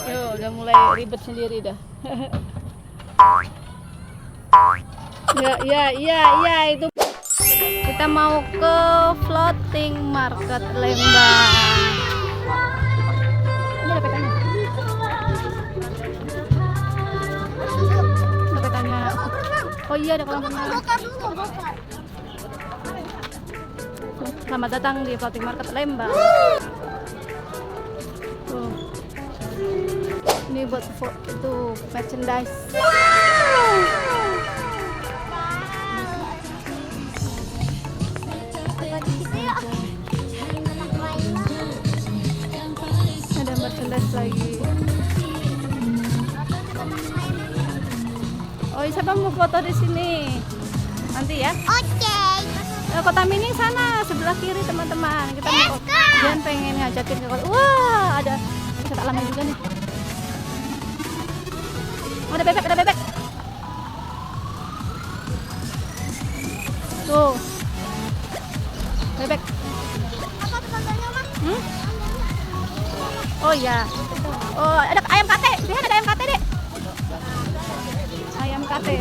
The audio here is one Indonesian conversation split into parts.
Yo, udah mulai ribet sendiri dah. Ya, itu kita mau ke floating market Lembang. Ini ada petanya. Ada petanya. Oh iya, ada kolam renang. Selamat datang di floating market Lembang. Tuh. Ini buat itu merchandise. Ada merchandise lagi. Oh, siapa mau foto di sini? Nanti ya. Oke. Kota Mini sana sebelah kiri teman-teman. Kita mau Jan pengen ngajakin ke kota. Wah, ada wisata alamnya juga nih. Oh, ada bebek. Tuh. Bebek. Apa teman-temannya, Mas? Oh iya. Oh, ada ayam kate. Lihat ada ayam kate, Dek. Ayam kate.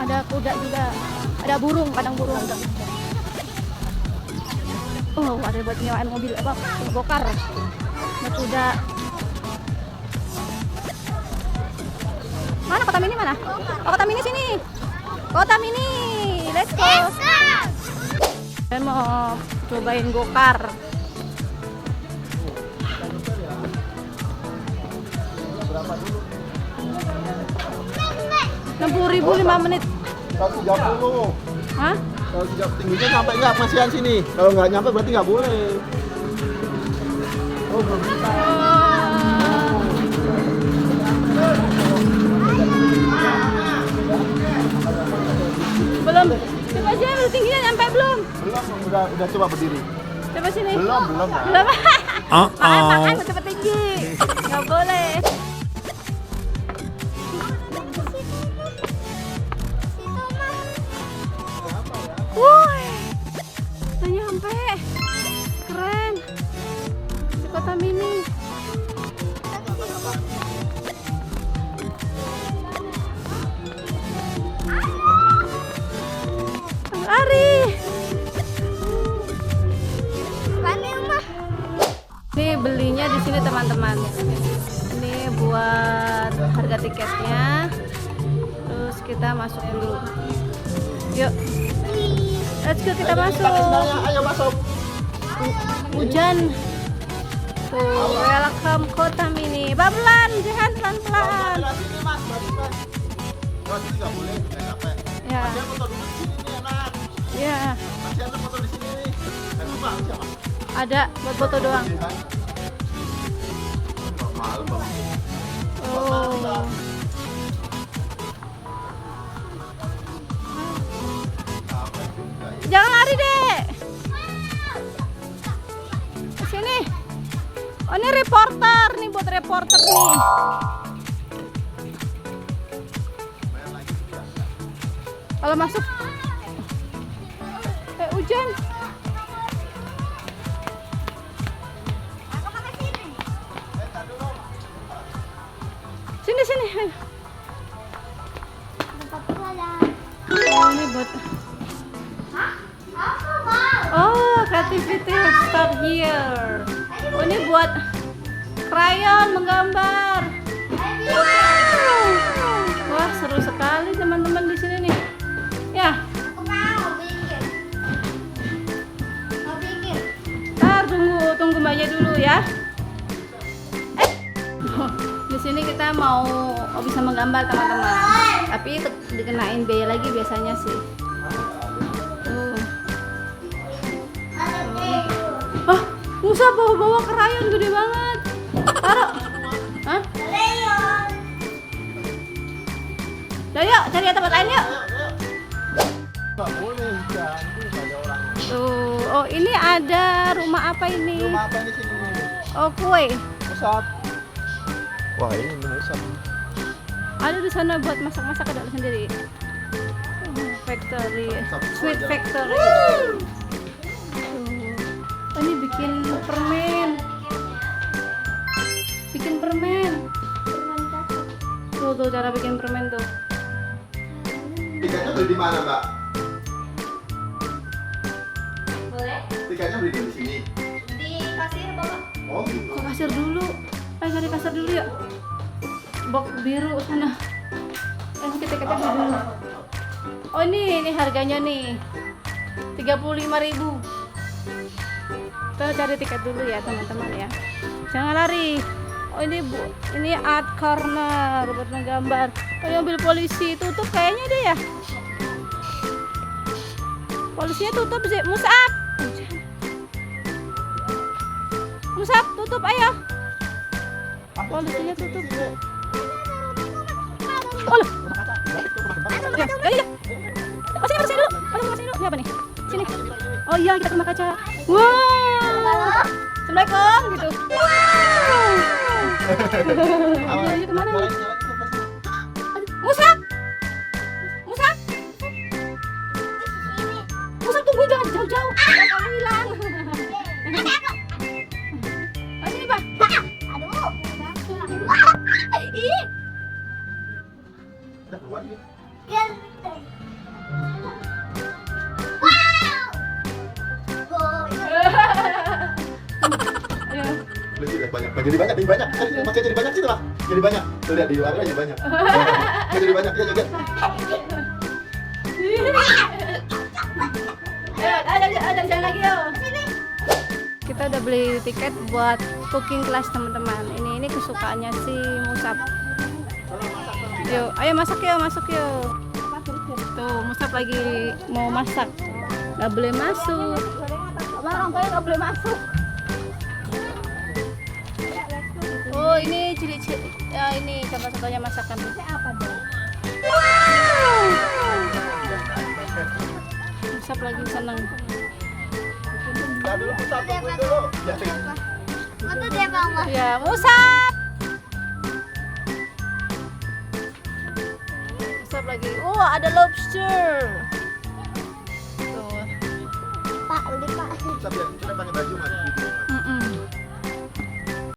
Ada kuda juga. Ada burung, kadang burung. Oh, ada buat nyewaan mobil apa? Bokar. Ada kuda. Mana Kota Mini mana? Oh, Kota Mini sini. Kota Mini. Let's go. Saya mau cobain gokar. 60.000 5 menit. 130. Hah? Kalau tingginya sampai nggak masihan sini. Kalau nggak nyampe berarti nggak boleh. Oh, belum bisa. Belum. Coba aja tingginya nyampe belum? Belum, udah coba berdiri. Coba sini. Belum. Belum. Makan cepet tinggi. Nggak boleh. Woi, udah nyampe. Keren. Di Kota Mini. Lari. Ini belinya di sini teman-teman. Ini buat harga tiketnya. Terus kita masuk dulu. Yuk. Let's go, kita masuk. Ayo masuk. Hujan. Tuh, welcome Kota Mini. Pelan, jangan pelan-pelan. Nggak boleh, nggak capek. Ya. Masih foto dulu di sini nih, enak. Ya, Masih ada foto di sini nih. Bang, siapa? ada buat foto doang. Malu bang. Oh. Jangan lari, Dek. Sini. Oh, ini reporter nih, buat reporter nih. Kalau masuk hujan. Sini. Oh, ini buat creativity start here. Oh, ini buat krayon menggambar. Wow. Wah, seru sekali teman-teman di sini nih. Ya. Ntar tunggu mbaknya dulu ya. Di sini kita mau bisa menggambar teman-teman. Tapi dikenain biaya lagi biasanya sih. Musa bawa krayon gede banget. Taruh. Hah? Udah yuk, cari tempat lain yuk. Nggak boleh, hujan. Ada orang. Tuh, oh ini ada rumah apa ini? Rumah apa di sini? Oh, kue. Pusat. Wah, ini pusat. Ada di sana buat masak-masak ada sendiri. Factory, sweet factory. Tuh. Ini bikin permen. bikin permen. Tuh cara bikin permen tuh. Tiketnya beli di mana, Mbak? Boleh? Tiketnya beli di sini. Di kasir bapak. Oh, gitu. Ke kasir dulu. Ayo cari kasir dulu yuk. Box biru sana. Kita dulu. Oh ini harganya nih 35.000. Kita cari tiket dulu ya teman-teman ya. Jangan lari. Oh ini art corner buat menggambar. Oh mobil polisi tutup kayaknya deh ya. Polisinya tutup sih. Musab. Musab tutup ayo. Polisinya tutup. Oh loh. Ya. Oh sini dulu. Ini apa nih? Sini. Oh iya kita kena kaca. Wow. Assalamualaikum gitu. Wow. Iya kemana? Musab. Musab. Musab tunggu jangan jauh-jauh. Kamu hilang. Oh sini Pak. Aduh. Ih. Udah keluar nih. Ganteng. Wow. Ayo. Beli udah banyak. Jadi banyak, jadi banyak. Masih jadi banyak sih, Pak. Jadi banyak. Tuh lihat di luar aja banyak. Jadi banyak ya juga. Ayo, jalan lagi yuk. Kita udah beli tiket buat cooking class teman-teman. Ini kesukaannya si Musab. Yuk, ayo masak yuk, masuk yuk. Tuh, Musab lagi mau masak. Gak boleh masuk. Orang kaya gak boleh masuk. Oh, ini ciri-ciri. Ya, ini contoh-contohnya masakan. Apa dong? Wow. Musab lagi seneng. Nah, dulu kita tungguin dulu. Ya, Betul deh mama. Ya, Musab. Musab lagi. Oh, ada lobster. Tuh. Pak, beli Pak. Kita pakai baju Mas.